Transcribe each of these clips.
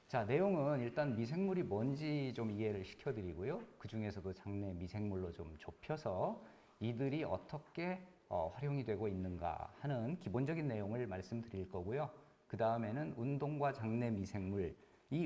자, 내용은 일단 미생물이 뭔지 좀 이해를 시켜드리고요. 그 중에서도 장내 미생물로 좀 좁혀서 이들이 어떻게 활용이 되고 있는가 하는 기본적인 내용을 말씀드릴 거고요. 그 다음에는 운동과 장내 미생물이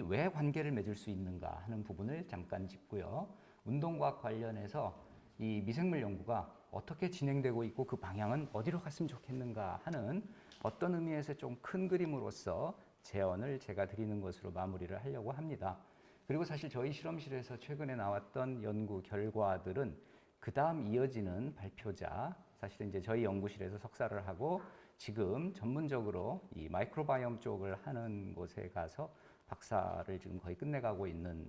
왜 관계를 맺을 수 있는가 하는 부분을 잠깐 짚고요. 운동과 관련해서 이 미생물 연구가 어떻게 진행되고 있고 그 방향은 어디로 갔으면 좋겠는가 하는 어떤 의미에서 좀 큰 그림으로서 제언을 제가 드리는 것으로 마무리를 하려고 합니다. 그리고 사실 저희 실험실에서 최근에 나왔던 연구 결과들은 그 다음 이어지는 발표자, 사실은 이제 저희 연구실에서 석사를 하고 지금 전문적으로 이 마이크로바이옴 쪽을 하는 곳에 가서 박사를 지금 거의 끝내가고 있는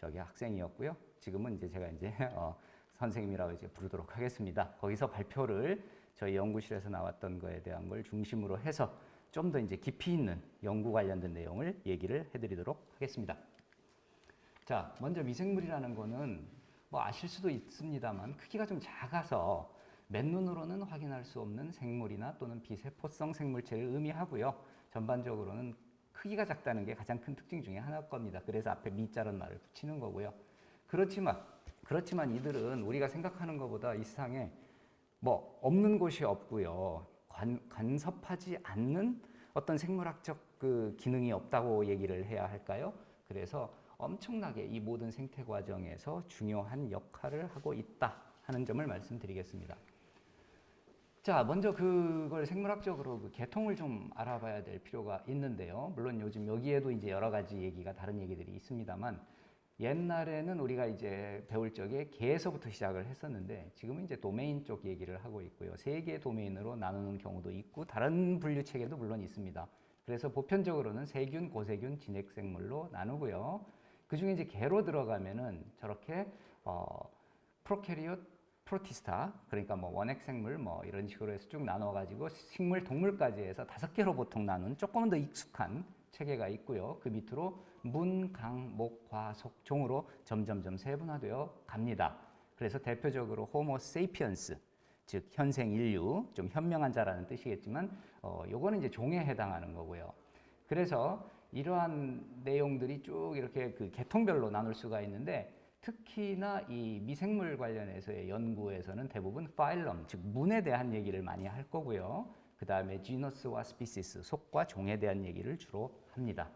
저기 학생이었고요. 지금은 이제 제가 이제 선생님이라고 이제 부르도록 하겠습니다. 거기서 발표를 저희 연구실에서 나왔던 거에 대한 걸 중심으로 해서 좀 더 이제 깊이 있는 연구 관련된 내용을 얘기를 해드리도록 하겠습니다. 자, 먼저 미생물이라는 거는 뭐 아실 수도 있습니다만 크기가 좀 작아서 맨눈으로는 확인할 수 없는 생물이나 또는 비세포성 생물체를 의미하고요. 전반적으로는 크기가 작다는 게 가장 큰 특징 중에 하나일 겁니다. 그래서 앞에 미자란 말을 붙이는 거고요. 그렇지만 이들은 우리가 생각하는 것보다 이 세상에 뭐 없는 곳이 없고요. 간섭하지 않는 어떤 생물학적 그 기능이 없다고 얘기를 해야 할까요? 그래서 엄청나게 이 모든 생태 과정에서 중요한 역할을 하고 있다 하는 점을 말씀드리겠습니다. 자, 먼저 그걸 생물학적으로 그 계통을 좀 알아봐야 될 필요가 있는데요. 물론 요즘 여기에도 이제 여러 가지 얘기가 다른 얘기들이 있습니다만 옛날에는 우리가 이제 배울 적에 개에서부터 시작을 했었는데 지금은 이제 도메인 쪽 얘기를 하고 있고요. 세 개의 도메인으로 나누는 경우도 있고 다른 분류 체계도 물론 있습니다. 그래서 보편적으로는 세균, 고세균, 진핵생물로 나누고요. 그 중에 이제 개로 들어가면은 저렇게 프로캐리엇, 프로티스타, 그러니까 뭐 원핵생물 뭐 이런 식으로 해서 쭉 나눠가지고 식물, 동물까지 해서 5개로 보통 나눈 조금 더 익숙한 체계가 있고요. 그 밑으로 문, 강, 목, 과, 속, 종으로 점점점 세분화되어 갑니다. 그래서 대표적으로 호모 세이피언스, 즉 현생 인류, 좀 현명한 자라는 뜻이겠지만 요거는 이제 종에 해당하는 거고요. 그래서 이러한 내용들이 쭉 이렇게 그 계통별로 나눌 수가 있는데 특히나 이 미생물 관련해서의 연구에서는 대부분 파일럼, 즉 문에 대한 얘기를 많이 할 거고요. 그 다음에 지너스와 스피시스, 속과 종에 대한 얘기를 주로 합니다.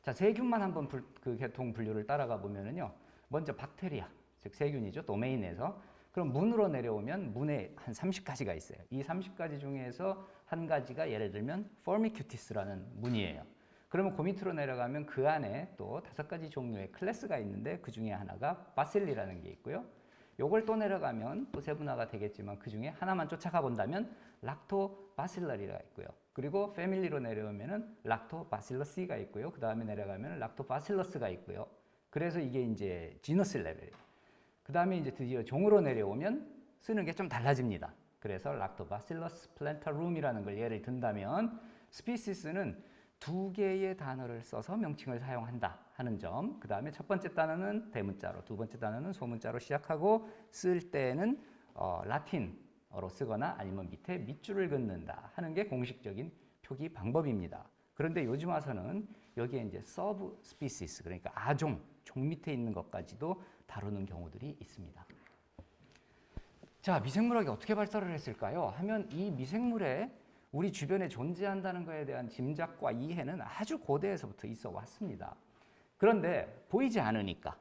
자, 세균만 한번 그 계통 분류를 따라가 보면은요. 먼저 박테리아, 즉 세균이죠. 도메인에서. 그럼 문으로 내려오면 문에 한 30가지가 있어요. 이 30가지 중에서 한 가지가 예를 들면 포미큐티스라는 문이에요. 그러면 그 밑으로 내려가면 그 안에 또 5가지 종류의 클래스가 있는데 그 중에 하나가 바실리라는 게 있고요. 요걸 또 내려가면 또 세분화가 되겠지만 그 중에 하나만 쫓아가 본다면 락토바실라리가 있고요. 그리고 패밀리로 내려오면은 락토바실러스가 있고요. 그 다음에 내려가면 락토바실러스가 있고요. 그래서 이게 이제 지너스 레벨이에요. 그 다음에 이제 드디어 종으로 내려오면 쓰는 게 좀 달라집니다. 그래서 락토바실러스 플랜타룸이라는 걸 예를 든다면 스피시스는 2개의 단어를 써서 명칭을 사용한다 하는 점. 그 다음에 첫 번째 단어는 대문자로, 두 번째 단어는 소문자로 시작하고 쓸 때는 라틴어로 쓰거나 아니면 밑에 밑줄을 긋는다 하는 게 공식적인 표기 방법입니다. 그런데 요즘 와서는 여기에 이제 서브 스피시스, 그러니까 아종, 종 밑에 있는 것까지도 다루는 경우들이 있습니다. 자, 미생물학이 어떻게 발달을 했을까요? 하면 이 미생물에 우리 주변에 존재한다는 것에 대한 짐작과 이해는 아주 고대에서부터 있어 왔습니다. 그런데 보이지 않으니까,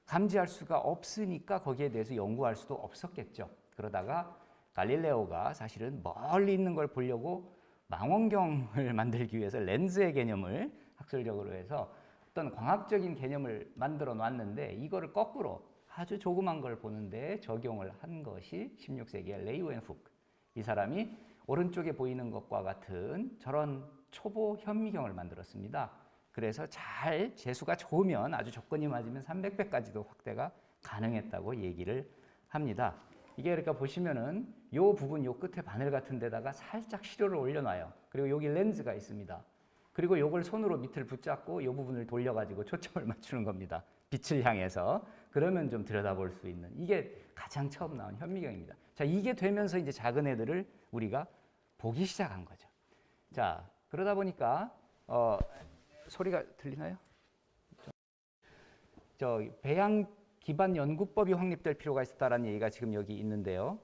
감지할 수가 없으니까 거기에 대해서 연구할 수도 없었겠죠. 그러다가 갈릴레오가 사실은 멀리 있는 걸 보려고 망원경을 만들기 위해서 렌즈의 개념을 학술적으로 해서 어떤 광학적인 개념을 만들어 놨는데 이거를 거꾸로 아주 조그만 걸 보는데 적용을 한 것이 16세기의 레이우엔후크. 이 사람이 오른쪽에 보이는 것과 같은 저런 초보 현미경을 만들었습니다. 그래서 잘 재수가 좋으면 아주 조건이 맞으면 300배까지도 확대가 가능했다고 얘기를 합니다. 이게 그러니까 보시면은 요 부분 요 끝에 바늘 같은 데다가 살짝 시료를 올려놔요. 그리고 여기 렌즈가 있습니다. 그리고 요걸 손으로 밑을 붙잡고 요 부분을 돌려가지고 초점을 맞추는 겁니다. 빛을 향해서. 그러면 좀 들여다볼 수 있는, 이게 가장 처음 나온 현미경입니다. 자, 이게 되면서 이제 작은 애들을 우리가 보기 시작한 거죠. 자, 그러다 보니까 소리가 들리나요? 배양 기반 연구법이 확립될 필요가 있었다라는 얘기가 지금 여기 있는데요.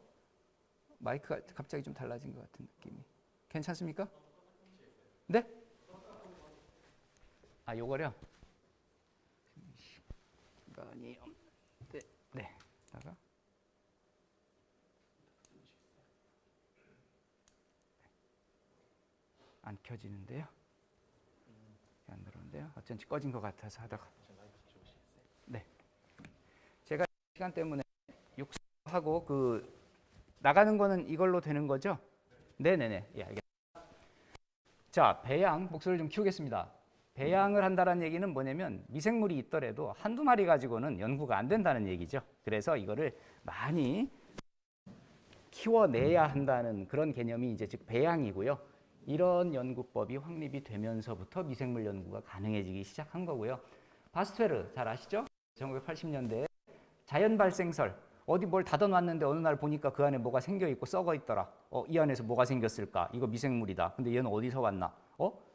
마이크가 갑자기 좀 달라진 것 같은 느낌이. 괜찮습니까? 네? 요거요? 시간이 없는데, 네. 다가 안 켜지는데요. 안 들어오는데요. 어쩐지 꺼진 것 같아서 하다가. 네. 제가 시간 때문에 육수하고 나가는 거는 이걸로 되는 거죠? 네네네. 예, 알겠습니다. 자, 배양 목소리를 좀 키우겠습니다. 배양을 한다는 얘기는 뭐냐면 미생물이 있더라도 한두 마리 가지고는 연구가 안 된다는 얘기죠. 그래서 이거를 많이 키워내야 한다는 그런 개념이 이제 즉 배양이고요. 이런 연구법이 확립이 되면서부터 미생물 연구가 가능해지기 시작한 거고요. 바스트웨르 잘 아시죠? 1980년대에 자연 발생설 어디 뭘 닫아놨는데 어느 날 보니까 그 안에 뭐가 생겨 있고 썩어 있더라. 이 안에서 뭐가 생겼을까? 이거 미생물이다. 근데 얘는 어디서 왔나?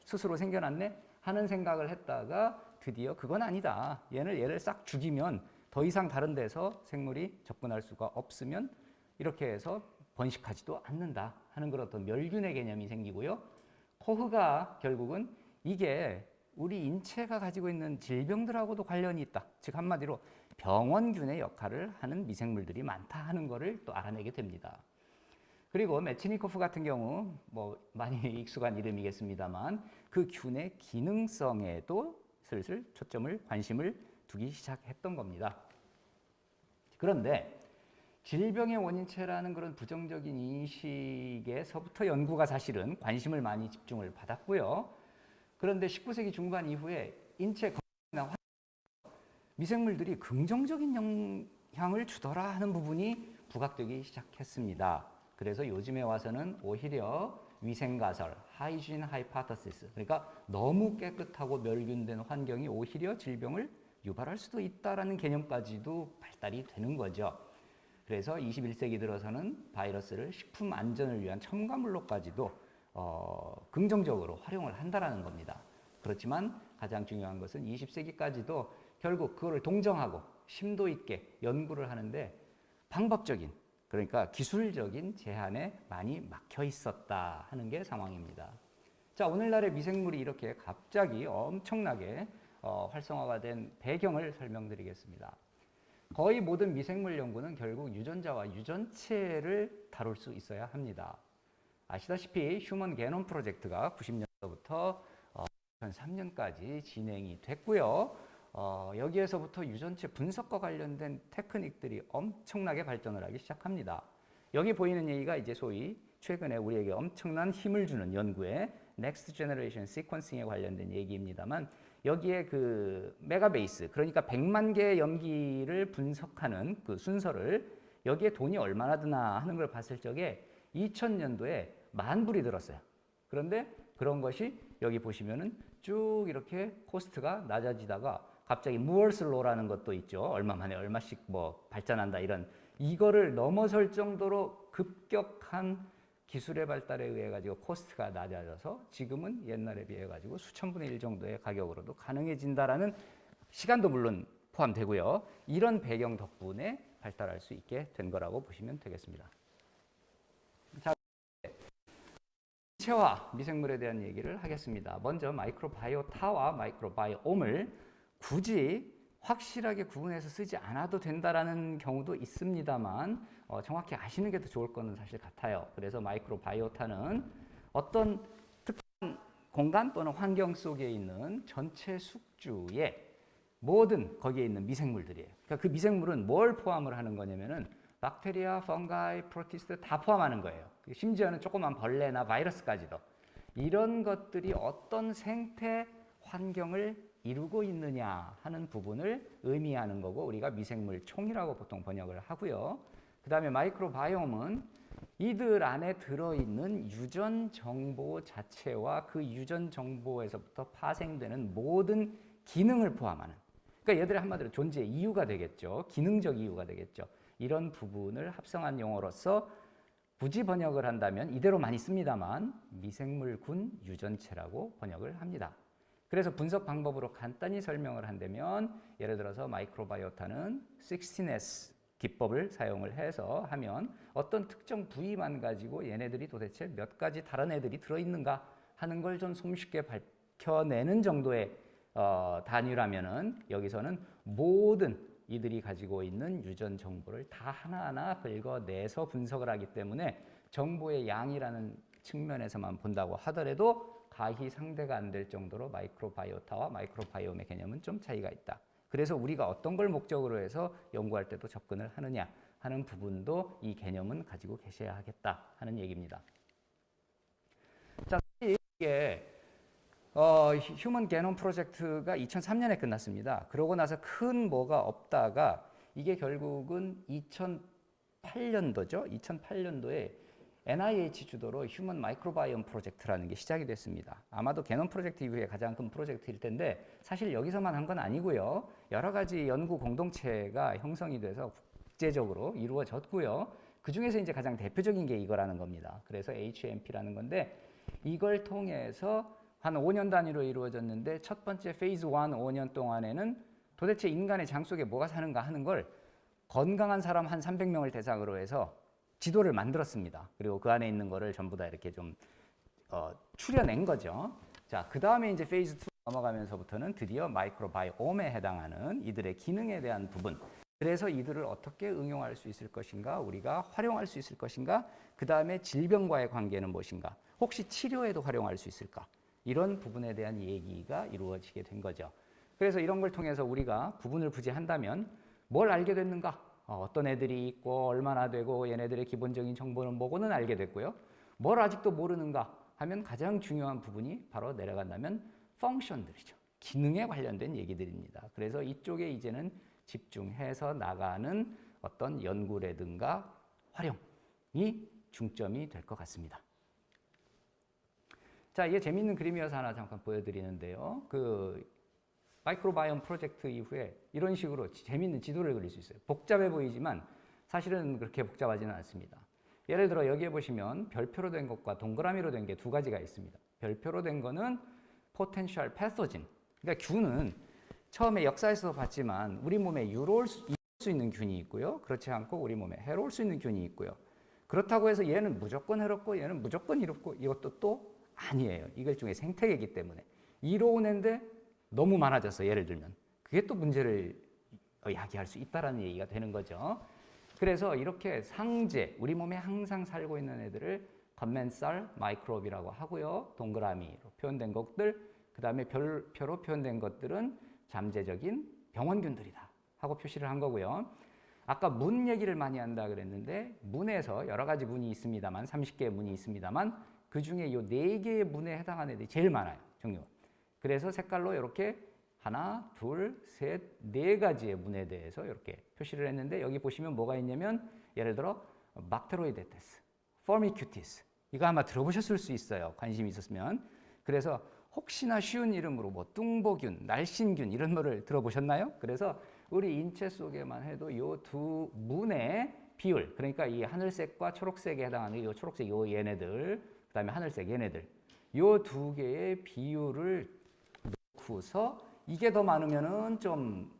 스스로 생겨났네? 하는 생각을 했다가 드디어 그건 아니다. 얘를 싹 죽이면 더 이상 다른 데서 생물이 접근할 수가 없으면 이렇게 해서 번식하지도 않는다 하는 그런 어떤 멸균의 개념이 생기고요. 코흐가 결국은 이게 우리 인체가 가지고 있는 질병들하고도 관련이 있다. 즉 한마디로 병원균의 역할을 하는 미생물들이 많다 하는 것을 또 알아내게 됩니다. 그리고 메치니코프 같은 경우 많이 익숙한 이름이겠습니다만 그 균의 기능성에도 슬슬 관심을 두기 시작했던 겁니다. 그런데 질병의 원인체라는 그런 부정적인 인식에서부터 연구가 사실은 관심을 많이 집중을 받았고요. 그런데 19세기 중반 이후에 인체 건강이나 미생물들이 긍정적인 영향을 주더라 하는 부분이 부각되기 시작했습니다. 그래서 요즘에 와서는 오히려 위생가설, 하이진 하이파터시스, 그러니까 너무 깨끗하고 멸균된 환경이 오히려 질병을 유발할 수도 있다라는 개념까지도 발달이 되는 거죠. 그래서 21세기 들어서는 바이러스를 식품 안전을 위한 첨가물로까지도 긍정적으로 활용을 한다라는 겁니다. 그렇지만 가장 중요한 것은 20세기까지도 결국 그거를 동정하고 심도 있게 연구를 하는데 방법적인, 그러니까 기술적인 제한에 많이 막혀 있었다 하는 게 상황입니다. 자, 오늘날의 미생물이 이렇게 갑자기 엄청나게 활성화가 된 배경을 설명드리겠습니다. 거의 모든 미생물 연구는 결국 유전자와 유전체를 다룰 수 있어야 합니다. 아시다시피 휴먼 게놈 프로젝트가 90년부터 2003년까지 진행이 됐고요. 여기에서부터 유전체 분석과 관련된 테크닉들이 엄청나게 발전을 하기 시작합니다. 여기 보이는 얘기가 이제 소위 최근에 우리에게 엄청난 힘을 주는 연구에 넥스트 제너레이션 시퀀싱에 관련된 얘기입니다만 여기에 그 메가베이스, 그러니까 100만 개의 염기를 분석하는 그 순서를 여기에 돈이 얼마나 드나 하는 걸 봤을 적에 2000년도에 10,000불이 들었어요. 그런데 그런 것이 여기 보시면은 쭉 이렇게 코스트가 낮아지다가 갑자기 무얼스 로라는 것도 있죠. 얼마 만에 얼마씩 발전한다 이런, 이거를 넘어설 정도로 급격한 기술의 발달에 의해 가지고 코스트가 낮아져서 지금은 옛날에 비해 가지고 수천분의 1 정도의 가격으로도 가능해진다라는 시간도 물론 포함되고요. 이런 배경 덕분에 발달할 수 있게 된 거라고 보시면 되겠습니다. 자, 인체와 미생물에 대한 얘기를 하겠습니다. 먼저 마이크로바이오타와 마이크로바이옴을 굳이 확실하게 구분해서 쓰지 않아도 된다라는 경우도 있습니다만 정확히 아시는 게 더 좋을 거는 사실 같아요. 그래서 마이크로바이오타는 어떤 특정 공간 또는 환경 속에 있는 전체 숙주의 모든 거기에 있는 미생물들이에요. 그러니까 그 미생물은 뭘 포함을 하는 거냐면은 박테리아, 펑가이, 프로티스트 다 포함하는 거예요. 심지어는 조그만 벌레나 바이러스까지도. 이런 것들이 어떤 생태 환경을 이루고 있느냐 하는 부분을 의미하는 거고 우리가 미생물 총이라고 보통 번역을 하고요. 그 다음에 마이크로바이옴은 이들 안에 들어있는 유전 정보 자체와 그 유전 정보에서부터 파생되는 모든 기능을 포함하는, 그러니까 얘들의 한마디로 존재의 이유가 되겠죠. 기능적 이유가 되겠죠. 이런 부분을 합성한 용어로서 굳이 번역을 한다면 이대로 많이 씁니다만 미생물군 유전체라고 번역을 합니다. 그래서 분석 방법으로 간단히 설명을 한다면 예를 들어서 마이크로바이오타는 16S 기법을 사용을 해서 하면 어떤 특정 부위만 가지고 얘네들이 도대체 몇 가지 다른 애들이 들어있는가 하는 걸 좀 손쉽게 밝혀내는 정도의 단위라면은 여기서는 모든 이들이 가지고 있는 유전 정보를 다 하나하나 긁어내서 분석을 하기 때문에 정보의 양이라는 측면에서만 본다고 하더라도 가히 상대가 안 될 정도로 마이크로바이오타와 마이크로바이옴의 개념은 좀 차이가 있다. 그래서 우리가 어떤 걸 목적으로 해서 연구할 때도 접근을 하느냐 하는 부분도 이 개념은 가지고 계셔야 하겠다 하는 얘기입니다. 자, 이게 휴먼 게놈 프로젝트가 2003년에 끝났습니다. 그러고 나서 큰 뭐가 없다가 이게 결국은 2008년도죠. 2008년도에 NIH 주도로 휴먼 마이크로바이옴 프로젝트라는 게 시작이 됐습니다. 아마도 게놈 프로젝트 이후에 가장 큰 프로젝트일 텐데 사실 여기서만 한 건 아니고요. 여러 가지 연구 공동체가 형성이 돼서 국제적으로 이루어졌고요. 그 중에서 이제 가장 대표적인 게 이거라는 겁니다. 그래서 HMP라는 건데 이걸 통해서 한 5년 단위로 이루어졌는데 첫 번째 페이즈 1 5년 동안에는 도대체 인간의 장 속에 뭐가 사는가 하는 걸 건강한 사람 한 300명을 대상으로 해서 지도를 만들었습니다. 그리고 그 안에 있는 거를 전부 다 이렇게 좀 추려낸 거죠. 자, 그 다음에 이제 페이즈 2 넘어가면서부터는 드디어 마이크로바이옴에 해당하는 이들의 기능에 대한 부분. 그래서 이들을 어떻게 응용할 수 있을 것인가, 우리가 활용할 수 있을 것인가, 그 다음에 질병과의 관계는 무엇인가, 혹시 치료에도 활용할 수 있을까, 이런 부분에 대한 얘기가 이루어지게 된 거죠. 그래서 이런 걸 통해서 우리가 구분을 굳이 한다면 뭘 알게 됐는가, 어떤 애들이 있고 얼마나 되고 얘네들의 기본적인 정보는 뭐고는 알게 됐고요. 뭘 아직도 모르는가 하면 가장 중요한 부분이 바로 내려간다면 펑션들이죠. 기능에 관련된 얘기들입니다. 그래서 이쪽에 이제는 집중해서 나가는 어떤 연구라든가 활용이 중점이 될 것 같습니다. 자, 이게 재밌는 그림이어서 하나 잠깐 보여드리는데요. 마이크로바이옴 프로젝트 이후에 이런 식으로 재밌는 지도를 그릴 수 있어요. 복잡해 보이지만 사실은 그렇게 복잡하지는 않습니다. 예를 들어 여기에 보시면 별표로 된 것과 동그라미로 된 게 두 가지가 있습니다. 별표로 된 거는 potential pathogen. 그러니까 균은 처음에 역사에서 봤지만 우리 몸에 이로울 수 있는 균이 있고요. 그렇지 않고 우리 몸에 해로울 수 있는 균이 있고요. 그렇다고 해서 얘는 무조건 해롭고 얘는 무조건 이롭고 이것도 또 아니에요. 이걸 중에 생태계이기 때문에 이로운 애인데 너무 많아져서 예를 들면 그게 또 문제를 야기할 수 있다라는 얘기가 되는 거죠. 그래서 이렇게 상제, 우리 몸에 항상 살고 있는 애들을 건멘살 마이크로비라고 하고요. 동그라미로 표현된 것들, 그 다음에 별표로 표현된 것들은 잠재적인 병원균들이다 하고 표시를 한 거고요. 아까 문 얘기를 많이 한다 그랬는데 문에서 여러 가지 문이 있습니다만 30개의 문이 있습니다만 그 중에 이 4개의 문에 해당하는 애들이 제일 많아요. 종류가. 그래서 색깔로 이렇게 하나, 둘, 셋, 4가지의 문에 대해서 이렇게 표시를 했는데 여기 보시면 뭐가 있냐면 예를 들어 박테로이데테스, 포미큐티스 이거 아마 들어보셨을 수 있어요. 관심이 있었으면. 그래서 혹시나 쉬운 이름으로 뭐 뚱보균, 날씬균 이런 거를 들어보셨나요? 그래서 우리 인체 속에만 해도 이 두 문의 비율, 그러니까 이 하늘색과 초록색에 해당하는 이 초록색 요 얘네들, 그 다음에 하늘색 얘네들, 요 두 개의 비율을 놓고서 이게 더 많으면은 좀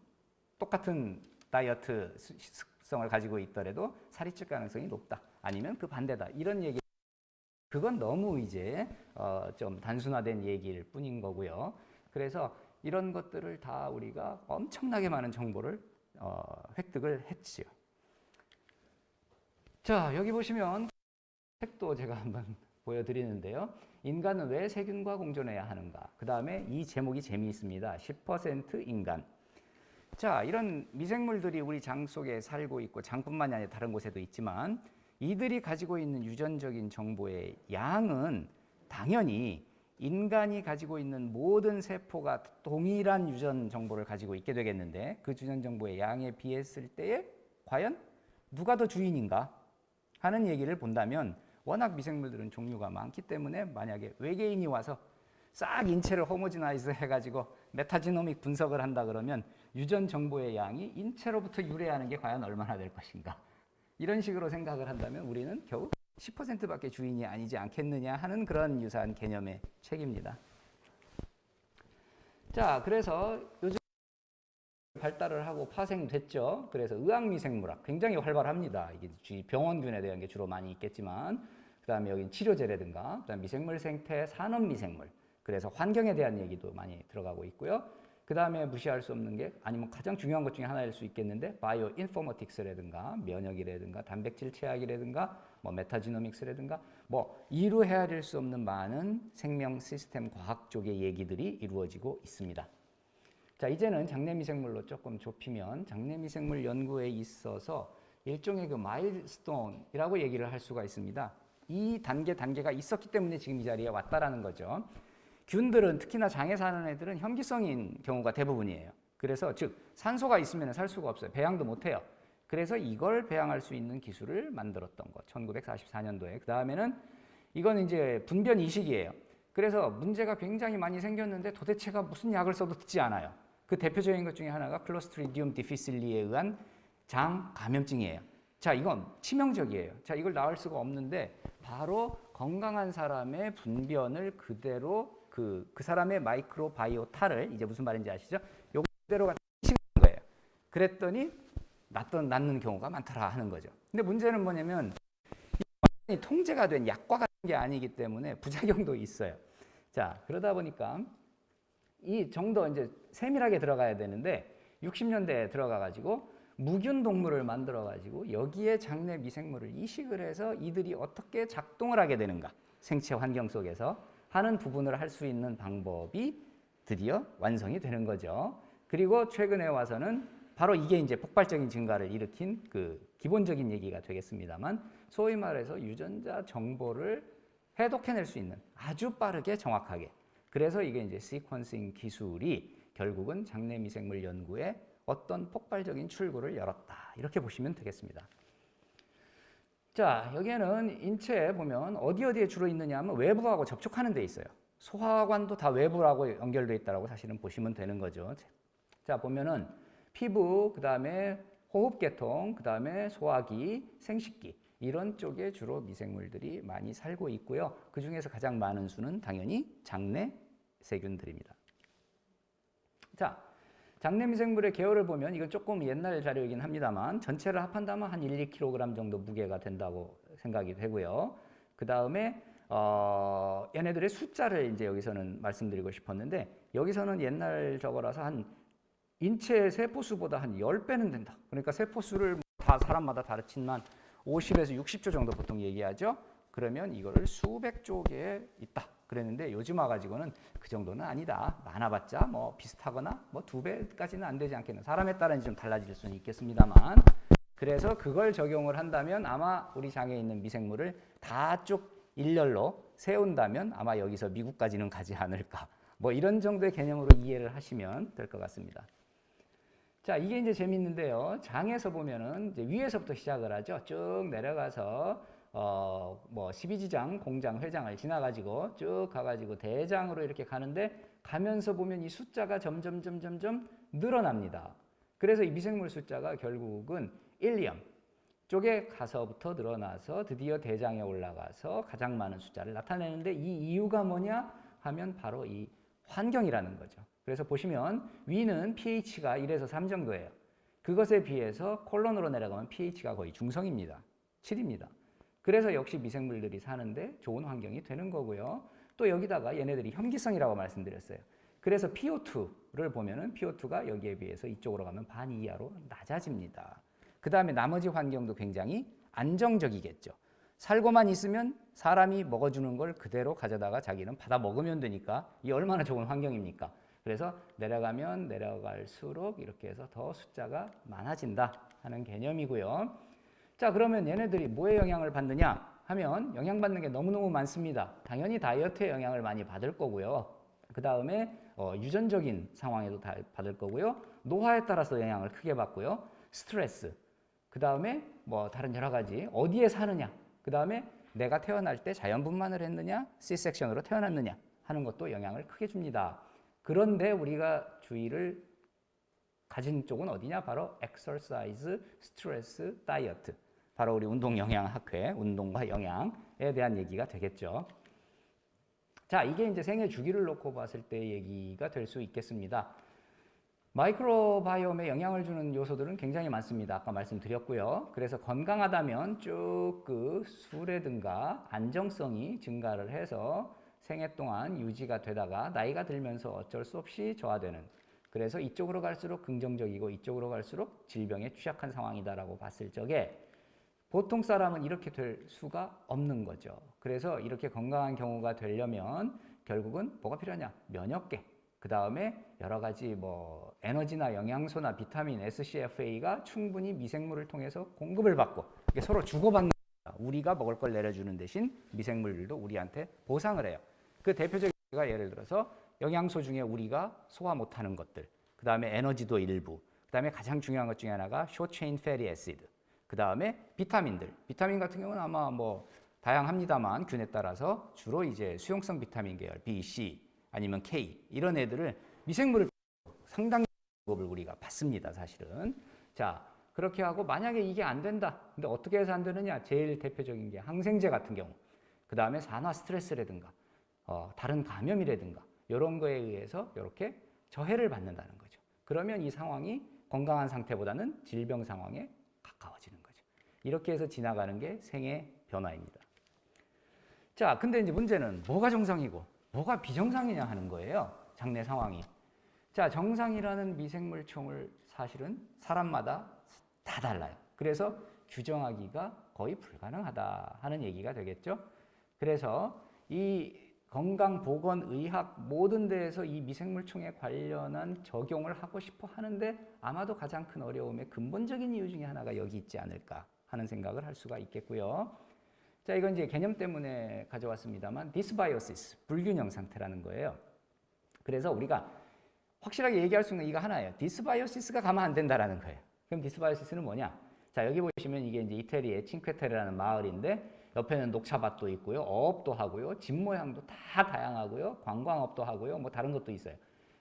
똑같은 다이어트 습성을 가지고 있더라도 살이 찔 가능성이 높다. 아니면 그 반대다. 이런 얘기. 그건 너무 이제 좀 단순화된 얘기일 뿐인 거고요. 그래서 이런 것들을 다 우리가 엄청나게 많은 정보를 획득을 했지요. 자, 여기 보시면 책도 제가 한번 보여드리는데요. 인간은 왜 세균과 공존해야 하는가? 그 다음에 이 제목이 재미있습니다. 10% 인간. 자, 이런 미생물들이 우리 장 속에 살고 있고 장뿐만이 아니라 다른 곳에도 있지만 이들이 가지고 있는 유전적인 정보의 양은 당연히 인간이 가지고 있는 모든 세포가 동일한 유전 정보를 가지고 있게 되겠는데 그 유전 정보의 양에 비했을 때에 과연 누가 더 주인인가 하는 얘기를 본다면 워낙 미생물들은 종류가 많기 때문에 만약에 외계인이 와서 싹 인체를 호모지나이즈 해가지고 메타지노믹 분석을 한다 그러면 유전 정보의 양이 인체로부터 유래하는 게 과연 얼마나 될 것인가 이런 식으로 생각을 한다면 우리는 겨우 10%밖에 주인이 아니지 않겠느냐 하는 그런 유사한 개념의 책입니다. 자, 그래서 요즘 발달을 하고 파생됐죠. 그래서 의학미생물학 굉장히 활발합니다. 이게 병원균에 대한 게 주로 많이 있겠지만, 그 다음에 여기 치료제라든가, 그 다음 미생물 생태, 산업미생물, 그래서 환경에 대한 얘기도 많이 들어가고 있고요. 그 다음에 무시할 수 없는 게, 아니면 가장 중요한 것 중에 하나일 수 있겠는데, 바이오 인포머틱스라든가 면역이라든가 단백질 체학이라든가 뭐 메타지노믹스라든가 뭐 이루 헤아릴 수 없는 많은 생명 시스템 과학 쪽의 얘기들이 이루어지고 있습니다. 자, 이제는 장내미생물로 조금 좁히면 장내미생물 연구에 있어서 일종의 그 마일스톤이라고 얘기를 할 수가 있습니다. 이 단계가 있었기 때문에 지금 이 자리에 왔다라는 거죠. 균들은 특히나 장에 사는 애들은 혐기성인 경우가 대부분이에요. 그래서 즉 산소가 있으면 살 수가 없어요. 배양도 못해요. 그래서 이걸 배양할 수 있는 기술을 만들었던 것. 1944년도에. 그 다음에는 이건 이제 분변 이식이에요. 그래서 문제가 굉장히 많이 생겼는데 도대체가 무슨 약을 써도 듣지 않아요. 그 대표적인 것 중에 하나가 클로스트리디움 디피실리에 의한 장 감염증이에요. 자, 이건 치명적이에요. 자, 이걸 나을 수가 없는데 바로 건강한 사람의 분변을 그대로 그 사람의 마이크로바이오타를, 이제 무슨 말인지 아시죠? 요거 그대로 갖다 친 거예요. 그랬더니 낫는 경우가 많더라 하는 거죠. 근데 문제는 뭐냐면 이 통제가 된 약과 같은 게 아니기 때문에 부작용도 있어요. 자, 그러다 보니까 이 정도 이제 세밀하게 들어가야 되는데 60년대에 들어가 가지고 무균 동물을 만들어 가지고 여기에 장내 미생물을 이식을 해서 이들이 어떻게 작동을 하게 되는가, 생체 환경 속에서 하는 부분을 할 수 있는 방법이 드디어 완성이 되는 거죠. 그리고 최근에 와서는 바로 이게 이제 폭발적인 증가를 일으킨 그 기본적인 얘기가 되겠습니다만, 소위 말해서 유전자 정보를 해독해낼 수 있는 아주 빠르게 정확하게, 그래서 이게 이제 시퀀싱 기술이 결국은 장내 미생물 연구에 어떤 폭발적인 출구를 열었다, 이렇게 보시면 되겠습니다. 자, 여기에는 인체에 보면 어디에 주로 있느냐 하면 외부하고 접촉하는 데 있어요. 소화관도 다 외부하고 연결되어 있다고 사실은 보시면 되는 거죠. 자, 보면은 피부, 그 다음에 호흡계통, 그 다음에 소화기, 생식기, 이런 쪽에 주로 미생물들이 많이 살고 있고요. 그 중에서 가장 많은 수는 당연히 장내 세균들입니다. 자, 장내 미생물의 계열을 보면 이건 조금 옛날 자료이긴 합니다만 전체를 합한다면 한 1, 2kg 정도 무게가 된다고 생각이 되고요. 그 다음에 얘네들의 숫자를 이제 여기서는 말씀드리고 싶었는데, 여기서는 옛날 저거라서 한 인체 세포수보다 한 10배는 된다. 그러니까 세포수를 다 사람마다 다르지만 50에서 60조 정도 보통 얘기하죠. 그러면 이거를 수백 조 개에 있다 그랬는데, 요즘 와가지고는 그 정도는 아니다. 많아봤자 뭐 비슷하거나 뭐 2배까지는 안 되지 않겠나. 사람에 따라 좀 달라질 수는 있겠습니다만, 그래서 그걸 적용을 한다면 아마 우리 장에 있는 미생물을 다 쭉 일렬로 세운다면 아마 여기서 미국까지는 가지 않을까. 뭐 이런 정도의 개념으로 이해를 하시면 될 것 같습니다. 자, 이게 이제 재밌는데요. 장에서 보면은 이제 위에서부터 시작을 하죠. 쭉 내려가서 뭐 12지장, 공장, 회장을 지나가지고 쭉 가가지고 대장으로 이렇게 가는데, 가면서 보면 이 숫자가 점점 늘어납니다. 그래서 이 미생물 숫자가 결국은 일리엄 쪽에 가서부터 늘어나서 드디어 대장에 올라가서 가장 많은 숫자를 나타내는데, 이 이유가 뭐냐 하면 바로 이 환경이라는 거죠. 그래서 보시면 위는 pH가 1에서 3 정도예요. 그것에 비해서 콜론으로 내려가면 pH가 거의 중성입니다. 7입니다. 그래서 역시 미생물들이 사는데 좋은 환경이 되는 거고요. 또 여기다가 얘네들이 혐기성이라고 말씀드렸어요. 그래서 PO2를 보면은 PO2가 여기에 비해서 이쪽으로 가면 반 이하로 낮아집니다. 그 다음에 나머지 환경도 굉장히 안정적이겠죠. 살고만 있으면 사람이 먹어주는 걸 그대로 가져다가 자기는 받아 먹으면 되니까 이 얼마나 좋은 환경입니까? 그래서 내려가면 내려갈수록 이렇게 해서 더 숫자가 많아진다 하는 개념이고요. 자, 그러면 얘네들이 뭐에 영향을 받느냐 하면 영향받는 게 너무너무 많습니다. 당연히 다이어트에 영향을 많이 받을 거고요. 그 다음에 유전적인 상황에도 받을 거고요. 노화에 따라서 영향을 크게 받고요. 스트레스, 그 다음에 뭐 다른 여러 가지, 어디에 사느냐, 그 다음에 내가 태어날 때 자연분만을 했느냐, C섹션으로 태어났느냐 하는 것도 영향을 크게 줍니다. 그런데 우리가 주의를 가진 쪽은 어디냐? 바로 exercise, stress, diet. 바로 우리 운동영양학회, 운동과 영양에 대한 얘기가 되겠죠. 자, 이게 이제 생애 주기를 놓고 봤을 때 얘기가 될 수 있겠습니다. 마이크로바이옴에 영향을 주는 요소들은 굉장히 많습니다. 아까 말씀드렸고요. 그래서 건강하다면 쭉 그 수라든가 안정성이 증가를 해서 생애 동안 유지가 되다가 나이가 들면서 어쩔 수 없이 저하되는, 그래서 이쪽으로 갈수록 긍정적이고 이쪽으로 갈수록 질병에 취약한 상황이다라고 봤을 적에 보통 사람은 이렇게 될 수가 없는 거죠. 그래서 이렇게 건강한 경우가 되려면 결국은 뭐가 필요하냐? 면역계. 그 다음에 여러 가지 뭐 에너지나 영양소나 비타민, SCFA가 충분히 미생물을 통해서 공급을 받고 이게 서로 주고받는 거야. 우리가 먹을 걸 내려주는 대신 미생물들도 우리한테 보상을 해요. 그 대표적인 가 예를 들어서 영양소 중에 우리가 소화 못하는 것들, 그 다음에 에너지도 일부, 그 다음에 가장 중요한 것 중에 하나가 short-chain fatty acid, 그 다음에 비타민들. 비타민 같은 경우는 아마 뭐 다양합니다만 균에 따라서 주로 이제 수용성 비타민 계열 B, C 아니면 K 이런 애들을 미생물을 상당히 공급을 우리가 받습니다, 사실은. 자, 그렇게 하고 만약에 이게 안 된다. 근데 어떻게 해서 안 되느냐? 제일 대표적인 게 항생제 같은 경우, 그 다음에 산화 스트레스라든가 다른 감염이라든가 이런 거에 의해서 이렇게 저해를 받는다는 거죠. 그러면 이 상황이 건강한 상태보다는 질병 상황에 가까워지는 거죠. 이렇게 해서 지나가는 게 생의 변화입니다. 자, 근데 이제 문제는 뭐가 정상이고 뭐가 비정상이냐 하는 거예요. 장내 상황이. 자, 정상이라는 미생물총을 사실은 사람마다 다 달라요. 그래서 규정하기가 거의 불가능하다 하는 얘기가 되겠죠. 그래서 이 건강보건의학 모든 데에서 이 미생물총에 관련한 적용을 하고 싶어 하는데 아마도 가장 큰 어려움의 근본적인 이유 중에 하나가 여기 있지 않을까 하는 생각을 할 수가 있겠고요. 자, 이건 이제 개념 때문에 가져왔습니다만 디스바이오시스, 불균형 상태라는 거예요. 그래서 우리가 확실하게 얘기할 수 있는 이거 하나예요. 디스바이오시스가 가면 안 된다라는 거예요. 그럼 디스바이오시스는 뭐냐? 자, 여기 보시면 이게 이제 이태리의 칭퀘테레라는 마을인데 옆에는 녹차밭도 있고요, 어업도 하고요, 집 모양도 다 다양하고요, 관광업도 하고요, 뭐 다른 것도 있어요.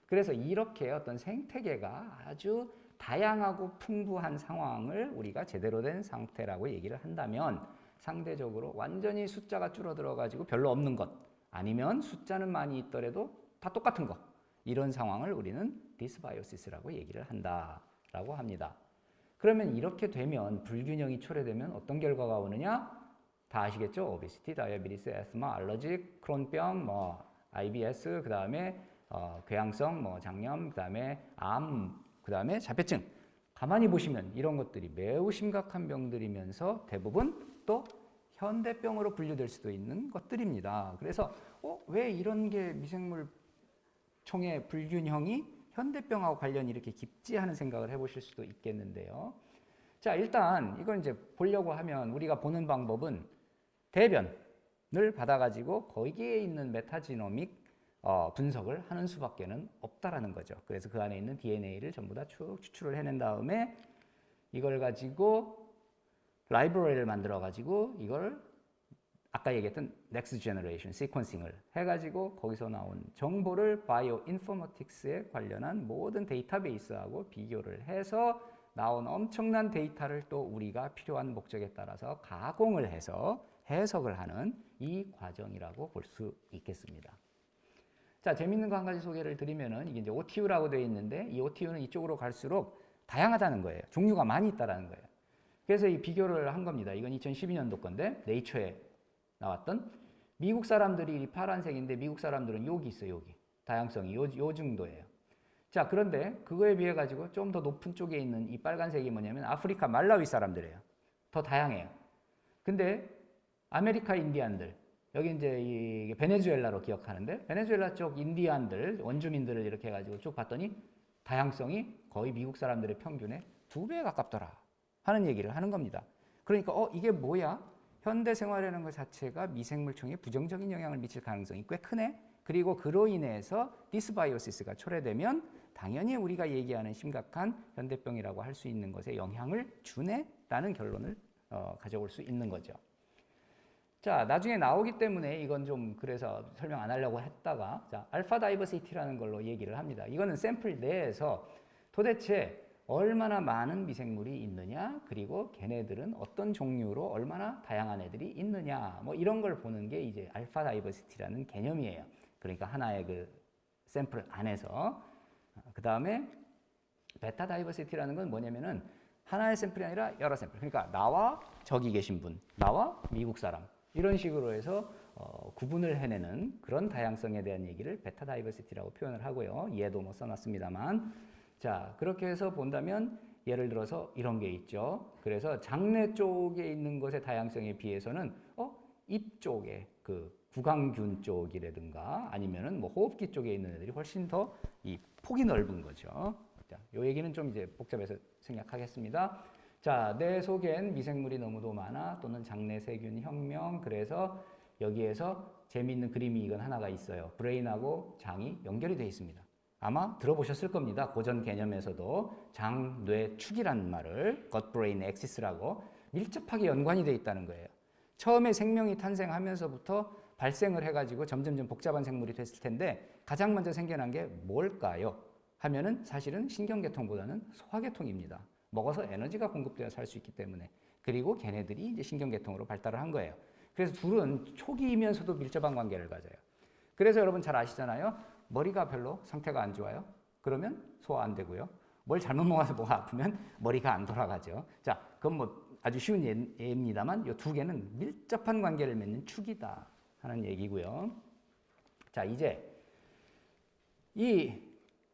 그래서 이렇게 어떤 생태계가 아주 다양하고 풍부한 상황을 우리가 제대로 된 상태라고 얘기를 한다면 상대적으로 완전히 숫자가 줄어들어 가지고 별로 없는 것, 아니면 숫자는 많이 있더라도 다 똑같은 것, 이런 상황을 우리는 디스바이오시스라고 얘기를 한다라고 합니다. 그러면 이렇게 되면 불균형이 초래되면 어떤 결과가 오느냐? 다 아시겠죠? 오베시티, 다이아비티스, 에스마, 알러지, 크론병, 뭐 IBS, 그 다음에 궤양성, 뭐 장염, 그 다음에 암, 그 다음에 자폐증. 가만히 보시면 이런 것들이 매우 심각한 병들이면서 대부분 또 현대병으로 분류될 수도 있는 것들입니다. 그래서 왜 이런 게 미생물 총의 불균형이 현대병하고 관련이 이렇게 깊지 하는 생각을 해보실 수도 있겠는데요. 자, 일단 이걸 이제 보려고 하면 우리가 보는 방법은 대변을 받아가지고 거기에 있는 메타지노믹 분석을 하는 수밖에는 없다라는 거죠. 그래서 그 안에 있는 DNA를 전부 다 쭉 추출을 해낸 다음에 이걸 가지고 라이브러리를 만들어 가지고 이걸 아까 얘기했던 넥스트 제너레이션 시퀀싱을 해가지고 거기서 나온 정보를 바이오 인포머틱스에 관련한 모든 데이터베이스하고 비교를 해서 나온 엄청난 데이터를 또 우리가 필요한 목적에 따라서 가공을 해서 해석을 하는 이 과정이라고 볼 수 있겠습니다. 자, 재밌는 거 한 가지 소개를 드리면은 이게 이제 OTU라고 되어 있는데 이 OTU는 이쪽으로 갈수록 다양하다는 거예요. 종류가 많이 있다라는 거예요. 그래서 이 비교를 한 겁니다. 이건 2012년도 건데 네이처에 나왔던 미국 사람들이 파란색인데 미국 사람들은 여기 있어요. 여기 다양성이 요 정도예요. 자, 그런데 그거에 비해 가지고 좀 더 높은 쪽에 있는 이 빨간색이 뭐냐면 아프리카 말라위 사람들이에요. 더 다양해요. 근데 아메리카 인디안들, 여기 이제 이 베네수엘라로 기억하는데 베네수엘라 쪽 인디안들, 원주민들을 이렇게 해가지고 쭉 봤더니 다양성이 거의 미국 사람들의 평균의 2배에 가깝더라 하는 얘기를 하는 겁니다. 그러니까 이게 뭐야? 현대 생활이라는 것 자체가 미생물총에 부정적인 영향을 미칠 가능성이 꽤 크네. 그리고 그로 인해서 디스바이오시스가 초래되면 당연히 우리가 얘기하는 심각한 현대병이라고 할 수 있는 것에 영향을 주네라는 결론을 가져올 수 있는 거죠. 자, 나중에 나오기 때문에 이건 좀 그래서 설명 안 하려고 했다가 자, 알파 다이버시티라는 걸로 얘기를 합니다. 이거는 샘플 내에서 도대체 얼마나 많은 미생물이 있느냐, 그리고 걔네들은 어떤 종류로 얼마나 다양한 애들이 있느냐, 뭐 이런 걸 보는 게 이제 알파 다이버시티라는 개념이에요. 그러니까 하나의 그 샘플 안에서. 그 다음에 베타 다이버시티라는 건 뭐냐면은 하나의 샘플이 아니라 여러 샘플. 그러니까 나와 저기 계신 분, 나와 미국 사람, 이런 식으로 해서 구분을 해내는 그런 다양성에 대한 얘기를 베타 다이버시티라고 표현을 하고요. 얘도 뭐 써놨습니다만. 자, 그렇게 해서 본다면 예를 들어서 이런 게 있죠. 그래서 장내 쪽에 있는 것의 다양성에 비해서는 입 쪽에 그 구강균 쪽이라든가 아니면은 뭐 호흡기 쪽에 있는 애들이 훨씬 더 이 폭이 넓은 거죠. 자, 요 얘기는 좀 이제 복잡해서 생략하겠습니다. 자, 내 속엔 미생물이 너무도 많아, 또는 장내 세균 혁명. 그래서 여기에서 재미있는 그림이 이건 하나가 있어요. 브레인하고 장이 연결이 되어 있습니다. 아마 들어보셨을 겁니다. 고전 개념에서도 장, 뇌, 축이라는 말을 gut-brain axis라고 밀접하게 연관이 되어 있다는 거예요. 처음에 생명이 탄생하면서부터 발생을 해가지고 점점점 복잡한 생물이 됐을 텐데 가장 먼저 생겨난 게 뭘까요? 하면은 사실은 신경계통보다는 소화계통입니다. 먹어서 에너지가 공급되어 살 수 있기 때문에. 그리고 걔네들이 이제 신경계통으로 발달을 한 거예요. 그래서 둘은 초기이면서도 밀접한 관계를 가져요. 그래서 여러분 잘 아시잖아요. 머리가 별로 상태가 안 좋아요. 그러면 소화 안 되고요. 뭘 잘못 먹어서 뭐가 아프면 머리가 안 돌아가죠. 자, 그건 뭐 아주 쉬운 예입니다만 이 두 개는 밀접한 관계를 맺는 축이다 하는 얘기고요. 자, 이제 이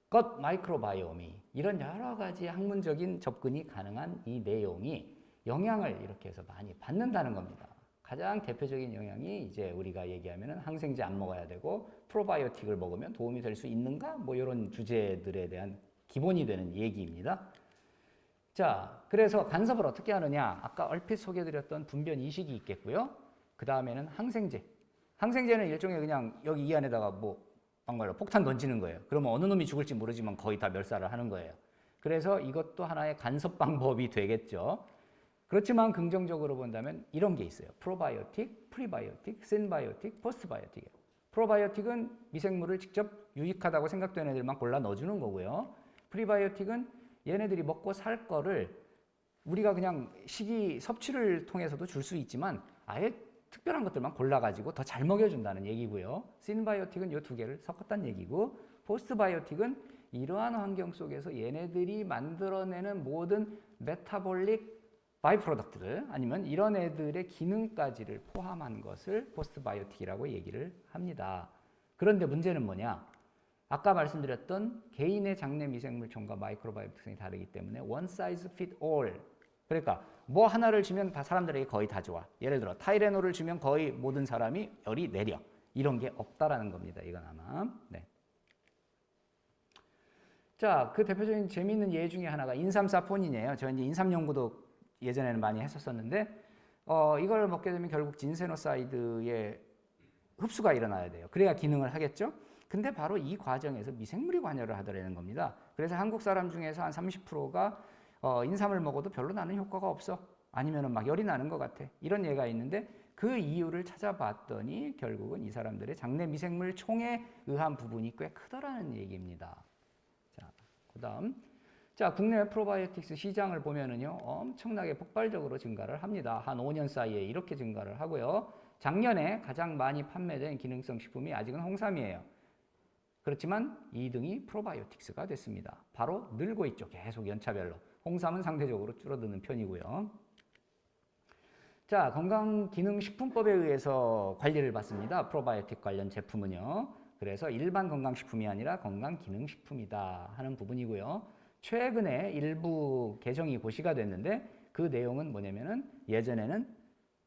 것 마이크로바이옴이 이런 여러 가지 학문적인 접근이 가능한 이 내용이 영향을 이렇게 해서 많이 받는다는 겁니다. 가장 대표적인 영향이 이제 우리가 얘기하면은 항생제 안 먹어야 되고 프로바이오틱을 먹으면 도움이 될 수 있는가? 뭐 이런 주제들에 대한 기본이 되는 얘기입니다. 자, 그래서 간섭을 어떻게 하느냐? 아까 얼핏 소개해드렸던 분변 이식이 있겠고요. 그 다음에는 항생제. 항생제는 일종의 그냥 여기 이 안에다가 뭐 막말로 폭탄 던지는 거예요. 그러면 어느 놈이 죽을지 모르지만 거의 다 멸살을 하는 거예요. 그래서 이것도 하나의 간섭 방법이 되겠죠. 그렇지만 긍정적으로 본다면 이런 게 있어요. 프로바이오틱, 프리바이오틱, 신바이오틱, 포스트바이오틱. 프로바이오틱은 미생물을 직접 유익하다고 생각되는 애들만 골라 넣어주는 거고요. 프리바이오틱은 얘네들이 먹고 살 거를 우리가 그냥 식이 섭취를 통해서도 줄 수 있지만 아예 특별한 것들만 골라가지고 더 잘 먹여준다는 얘기고요. 신바이오틱은 이 두 개를 섞었다는 얘기고, 포스트바이오틱은 이러한 환경 속에서 얘네들이 만들어내는 모든 메타볼릭 바이 프로덕트들 아니면 이런 애들의 기능까지를 포함한 것을 포스트바이오틱이라고 얘기를 합니다. 그런데 문제는 뭐냐? 아까 말씀드렸던 개인의 장내 미생물총과 마이크로바이옴 특성이 다르기 때문에 one size fit all. 그러니까 뭐 하나를 주면 다 사람들에게 거의 다 좋아. 예를 들어 타이레놀을 주면 거의 모든 사람이 열이 내려. 이런 게 없다라는 겁니다. 이건 아마. 네. 자, 그 대표적인 재미있는 예 중에 하나가 인삼사포닌이에요. 저 이제 인삼 연구도 예전에는 많이 했었었는데 이걸 먹게 되면 결국 진세노사이드의 흡수가 일어나야 돼요. 그래야 기능을 하겠죠. 근데 바로 이 과정에서 미생물이 관여를 하더라는 겁니다. 그래서 한국 사람 중에서 한 30%가 인삼을 먹어도 별로 나는 효과가 없어. 아니면은 막 열이 나는 것 같아. 이런 예가 있는데 그 이유를 찾아봤더니 결국은 이 사람들의 장내 미생물 총에 의한 부분이 꽤 크더라는 얘기입니다. 자, 그다음. 자, 국내 프로바이오틱스 시장을 보면은요, 엄청나게 폭발적으로 증가를 합니다. 한 5년 사이에 이렇게 증가를 하고요. 작년에 가장 많이 판매된 기능성 식품이 아직은 홍삼이에요. 그렇지만 2등이 프로바이오틱스가 됐습니다. 바로 늘고 있죠. 계속 연차별로. 홍삼은 상대적으로 줄어드는 편이고요. 자, 건강기능식품법에 의해서 관리를 받습니다. 프로바이오틱 관련 제품은요. 그래서 일반 건강식품이 아니라 건강기능식품이다 하는 부분이고요. 최근에 일부 개정이 고시가 됐는데 그 내용은 뭐냐면은 예전에는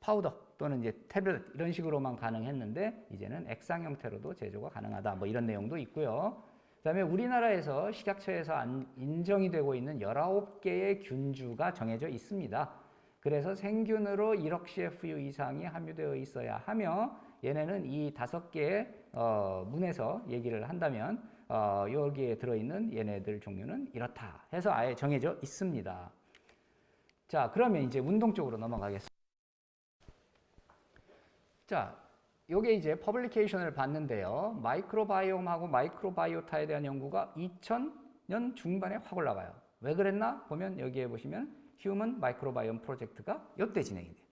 파우더 또는 이제 태블릿 이런 식으로만 가능했는데 이제는 액상 형태로도 제조가 가능하다. 뭐 이런 내용도 있고요. 그다음에 우리나라에서 식약처에서 인정이 되고 있는 19개의 균주가 정해져 있습니다. 그래서 생균으로 1억 CFU 이상이 함유되어 있어야 하며 얘네는 이 5개의 문에서 얘기를 한다면 여기에 들어있는 얘네들 종류는 이렇다 해서 아예 정해져 있습니다. 자, 그러면 이제 운동 쪽으로 넘어가겠습니다. 자, 요게 이제 퍼블리케이션을 봤는데요. 마이크로바이옴하고 마이크로바이오타에 대한 연구가 2000년 중반에 확 올라가요. 왜 그랬나? 보면 여기에 보시면 휴먼 마이크로바이옴 프로젝트가 이때 진행이 돼요.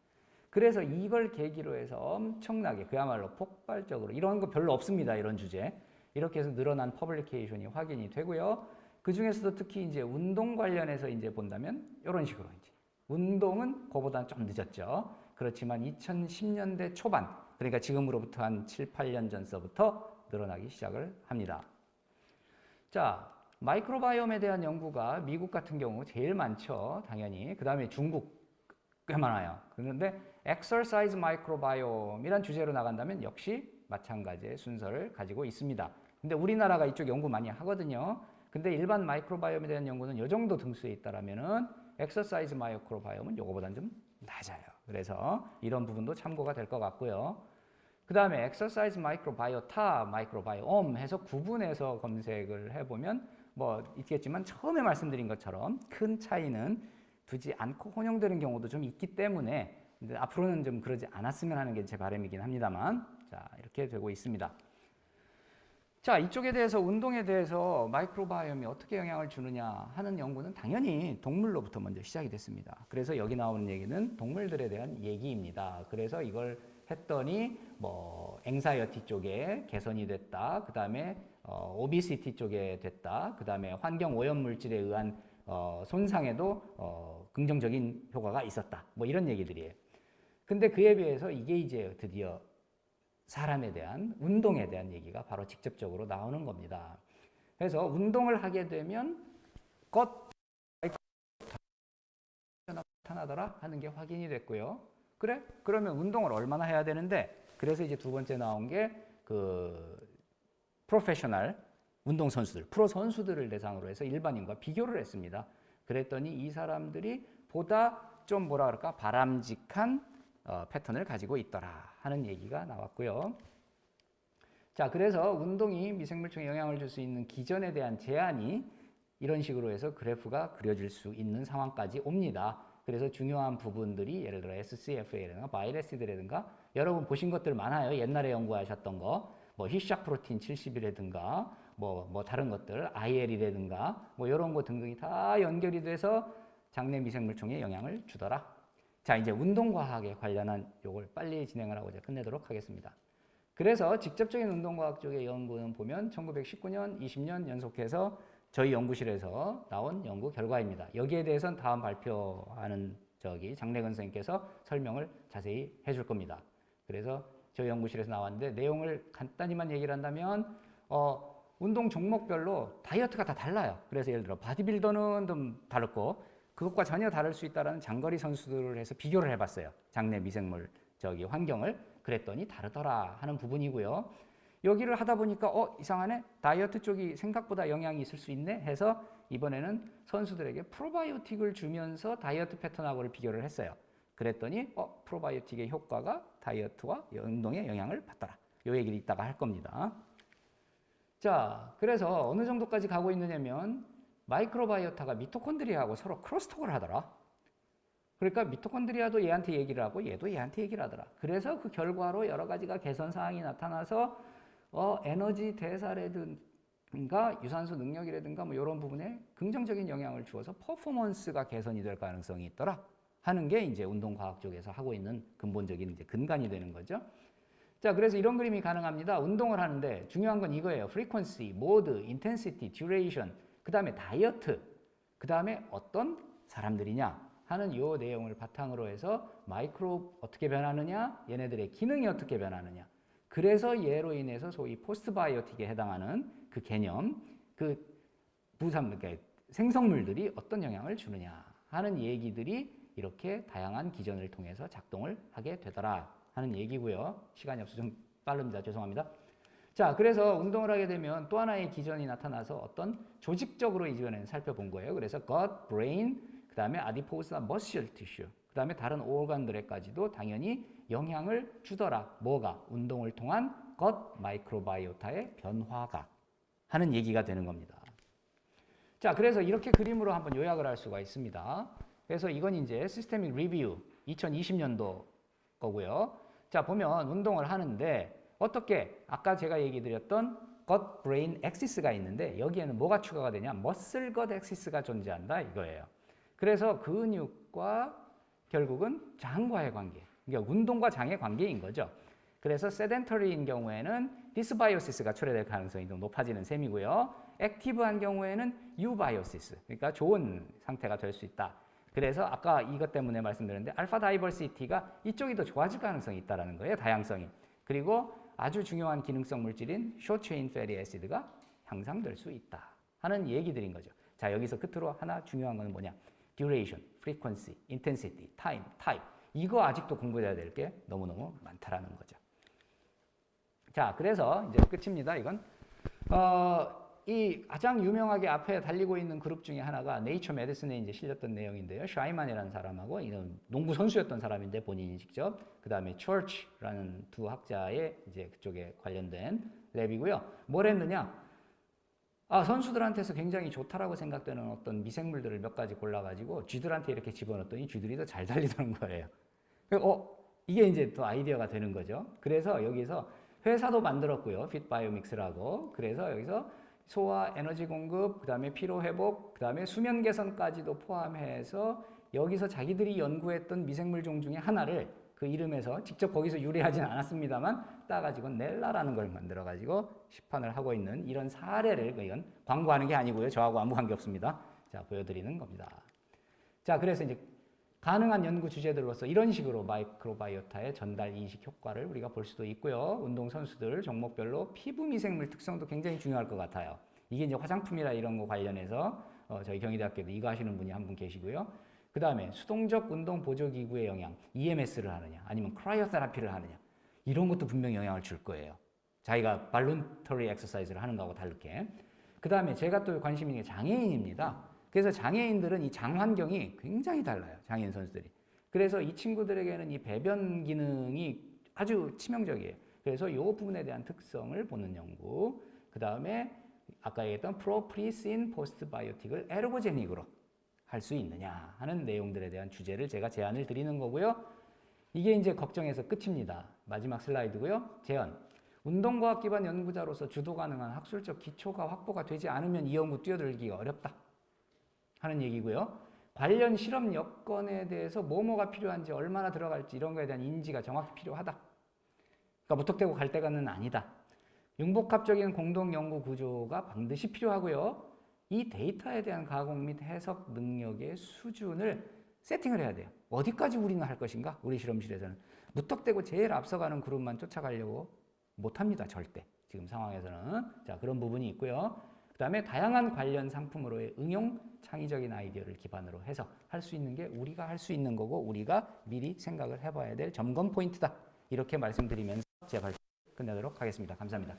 그래서 이걸 계기로 해서 엄청나게 그야말로 폭발적으로 이런 거 별로 없습니다. 이런 주제. 이렇게 해서 늘어난 퍼블리케이션이 확인이 되고요. 그 중에서도 특히 이제 운동 관련해서 이제 본다면 이런 식으로 이제 운동은 그거보다는 좀 늦었죠. 그렇지만 2010년대 초반, 그러니까 지금으로부터 한 7, 8년 전서부터 늘어나기 시작을 합니다. 자, 마이크로바이옴에 대한 연구가 미국 같은 경우 제일 많죠. 당연히. 그 다음에 중국 꽤 많아요. 그런데 exercise microbiome 이란 주제로 나간다면 역시 마찬가지의 순서를 가지고 있습니다. 근데 우리나라가 이쪽 연구 많이 하거든요. 근데 일반 마이크로바이옴에 대한 연구는 이 정도 등수에 있다라면은 exercise microbiome은 요거보다는 좀 낮아요. 그래서 이런 부분도 참고가 될 것 같고요. 그 다음에 exercise microbiota, microbiome 해서 구분해서 검색을 해보면 뭐 있겠지만 처음에 말씀드린 것처럼 큰 차이는 두지 않고 혼용되는 경우도 좀 있기 때문에 앞으로는 좀 그러지 않았으면 하는 게 제 바람이긴 합니다만, 자, 이렇게 되고 있습니다. 자, 이쪽에 대해서 운동에 대해서 마이크로바이옴이 어떻게 영향을 주느냐 하는 연구는 당연히 동물로부터 먼저 시작이 됐습니다. 그래서 여기 나오는 얘기는 동물들에 대한 얘기입니다. 그래서 이걸 했더니 뭐 앵사이어티 쪽에 개선이 됐다. 그 다음에 오비시티 쪽에 됐다. 그 다음에 환경 오염 물질에 의한 손상에도 긍정적인 효과가 있었다. 뭐 이런 얘기들이에요. 근데 그에 비해서 이게 이제 드디어 사람에 대한 운동에 대한 얘기가 바로 직접적으로 나오는 겁니다. 그래서 운동을 하게 되면 나타나더라 하는 게 확인이 됐고요. 그래? 그러면 운동을 얼마나 해야 되는데? 그래서 이제 두 번째 나온 게 그 프로페셔널 운동 선수들, 프로 선수들을 대상으로 해서 일반인과 비교를 했습니다. 그랬더니 이 사람들이 보다 좀 뭐라 그럴까 바람직한 패턴을 가지고 있더라 하는 얘기가 나왔고요. 자, 그래서 운동이 미생물청에 영향을 줄 수 있는 기전에 대한 제한이 이런 식으로 해서 그래프가 그려질 수 있는 상황까지 옵니다. 그래서 중요한 부분들이 예를 들어 SCFA라든가 바이레시드라든가 여러분 보신 것들 많아요. 옛날에 연구하셨던 거, 뭐 히샥 프로틴 70이라든가 뭐 다른 것들, IL이라든가 뭐 이런 거 등등이 다 연결이 돼서 장내 미생물청에 영향을 주더라. 자, 이제 운동과학에 관련한 요걸 빨리 진행을 하고 이제 끝내도록 하겠습니다. 그래서 직접적인 운동과학 쪽의 연구는 보면 1919년, 20년 연속해서 저희 연구실에서 나온 연구 결과입니다. 여기에 대해서는 다음 발표하는 장래근 선생님께서 설명을 자세히 해줄 겁니다. 그래서 저희 연구실에서 나왔는데 내용을 간단히만 얘기를 한다면 운동 종목별로 다이어트가 다 달라요. 그래서 예를 들어 바디빌더는 좀 다르고 그것과 전혀 다를 수 있다는 장거리 선수들을 해서 비교를 해봤어요. 장내 미생물 환경을. 그랬더니 다르더라 하는 부분이고요. 여기를 하다 보니까 이상하네. 다이어트 쪽이 생각보다 영향이 있을 수 있네 해서 이번에는 선수들에게 프로바이오틱을 주면서 다이어트 패턴하고를 비교를 했어요. 그랬더니 프로바이오틱의 효과가 다이어트와 운동에 영향을 받더라. 요 얘기를 이따가 할 겁니다. 자, 그래서 어느 정도까지 가고 있느냐면 마이크로바이오타가 미토콘드리아하고 서로 크로스톡을 하더라. 그러니까 미토콘드리아도 얘한테 얘기를 하고 얘도 얘한테 얘기를 하더라. 그래서 그 결과로 여러 가지가 개선 사항이 나타나서 에너지 대사라든가 유산소 능력이라든가 뭐 이런 부분에 긍정적인 영향을 주어서 퍼포먼스가 개선이 될 가능성이 있더라 하는 게 이제 운동과학 쪽에서 하고 있는 근본적인 이제 근간이 되는 거죠. 자, 그래서 이런 그림이 가능합니다. 운동을 하는데 중요한 건 이거예요. frequency, mode, intensity, duration, 그 다음에 다이어트, 그 다음에 어떤 사람들이냐 하는 요 내용을 바탕으로 해서 마이크로 어떻게 변하느냐, 얘네들의 기능이 어떻게 변하느냐. 그래서 얘로 인해서 소위 포스트바이오틱에 해당하는 그 개념, 그 그러니까 생성물들이 어떤 영향을 주느냐 하는 얘기들이 이렇게 다양한 기전을 통해서 작동을 하게 되더라 하는 얘기고요. 시간이 없어서 좀 빠릅니다. 죄송합니다. 자, 그래서 운동을 하게 되면 또 하나의 기전이 나타나서 어떤 조직적으로 이전에 살펴본 거예요. 그래서 gut, brain, 그 다음에 adipose, muscle tissue, 그 다음에 다른 오간들에까지도 당연히 영향을 주더라. 뭐가? 운동을 통한 gut 마이크로바이오타의 변화가 하는 얘기가 되는 겁니다. 자, 그래서 이렇게 그림으로 한번 요약을 할 수가 있습니다. 그래서 이건 이제 시스테믹 리뷰 2020년도 거고요. 자, 보면 운동을 하는데 어떻게 아까 제가 얘기 드렸던 got brain axis가 있는데 여기에는 뭐가 추가가 되냐? muscle gut axis가 존재한다 이거예요. 그래서 근육과 결국은 장과의 관계, 그러니까 운동과 장의 관계인 거죠. 그래서 sedentary인 경우에는 dysbiosis가 초래될 가능성이 좀 높아지는 셈이고요. 액티브한 경우에는 eubiosis, 그러니까 좋은 상태가 될 수 있다. 그래서 아까 이것 때문에 말씀드렸는데 알파 다이버시티가 이쪽이 더 좋아질 가능성이 있다는 거예요. 다양성이. 그리고 아주 중요한 기능성 물질인 숏체인 패티 애시드가 향상될 수 있다 하는 얘기들인 거죠. 자, 여기서 끝으로 하나 중요한 건 뭐냐? duration, frequency, intensity, time, type. 이거 아직도 공부해야 될 게 너무너무 많다라는 거죠. 자, 그래서 이제 끝입니다. 이건 이 가장 유명하게 앞에 달리고 있는 그룹 중에 하나가 네이처 메디슨에 이제 실렸던 내용인데요. 샤이만이라는 사람하고 이런 농구 선수였던 사람인데 본인이 직접, 그 다음에 처치라는 두 학자의 이제 그쪽에 관련된 랩이고요. 뭘 했느냐? 선수들한테서 굉장히 좋다라고 생각되는 어떤 미생물들을 몇 가지 골라가지고 쥐들한테 이렇게 집어넣었더니 쥐들이 더 잘 달리더는 거예요. 이게 이제 또 아이디어가 되는 거죠. 그래서 여기서 회사도 만들었고요. 핏바이오믹스라고. 그래서 여기서 소화, 에너지 공급, 그 다음에 피로 회복, 그 다음에 수면 개선까지도 포함해서 여기서 자기들이 연구했던 미생물 종 중에 하나를 그 이름에서 직접 거기서 유래하진 않았습니다만 따가지고 넬라라는 걸 만들어가지고 시판을 하고 있는 이런 사례를 이건 광고하는 게 아니고요. 저하고 아무 관계 없습니다. 자, 보여드리는 겁니다. 자, 그래서 이제 가능한 연구 주제들로서 이런 식으로 마이크로바이오타의 전달 인식 효과를 우리가 볼 수도 있고요. 운동선수들 종목별로 피부 미생물 특성도 굉장히 중요할 것 같아요. 이게 이제 화장품이나 이런 거 관련해서 저희 경희대학교도 이거 하시는 분이 한 분 계시고요. 그 다음에 수동적 운동 보조기구의 영향, EMS를 하느냐 아니면 크라이오테라피를 하느냐 이런 것도 분명히 영향을 줄 거예요. 자기가 발론터리 엑서사이즈를 하는 거하고 다르게. 그 다음에 제가 또 관심 있는 게 장애인입니다. 그래서 장애인들은 이 장 환경이 굉장히 달라요. 장애인 선수들이. 그래서 이 친구들에게는 이 배변 기능이 아주 치명적이에요. 그래서 이 부분에 대한 특성을 보는 연구. 그 다음에 아까 얘기했던 프로프리신 포스트바이오틱을 에로고제닉으로 할 수 있느냐 하는 내용들에 대한 주제를 제가 제안을 드리는 거고요. 이게 이제 걱정에서 끝입니다. 마지막 슬라이드고요. 제안. 운동과학 기반 연구자로서 주도 가능한 학술적 기초가 확보가 되지 않으면 이 연구 뛰어들기가 어렵다 하는 얘기고요. 관련 실험 여건에 대해서 뭐가 필요한지 얼마나 들어갈지 이런 거에 대한 인지가 정확히 필요하다. 그러니까 무턱대고 갈 때가는 아니다. 융복합적인 공동 연구 구조가 반드시 필요하고요. 이 데이터에 대한 가공 및 해석 능력의 수준을 세팅을 해야 돼요. 어디까지 우리는 할 것인가? 우리 실험실에서는. 무턱대고 제일 앞서가는 그룹만 쫓아가려고 못합니다. 절대. 지금 상황에서는. 자, 그런 부분이 있고요. 그 다음에 다양한 관련 상품으로의 응용 창의적인 아이디어를 기반으로 해서 할 수 있는 게 우리가 할 수 있는 거고 우리가 미리 생각을 해봐야 될 점검 포인트다. 이렇게 말씀드리면서 제 발표 끝내도록 하겠습니다. 감사합니다.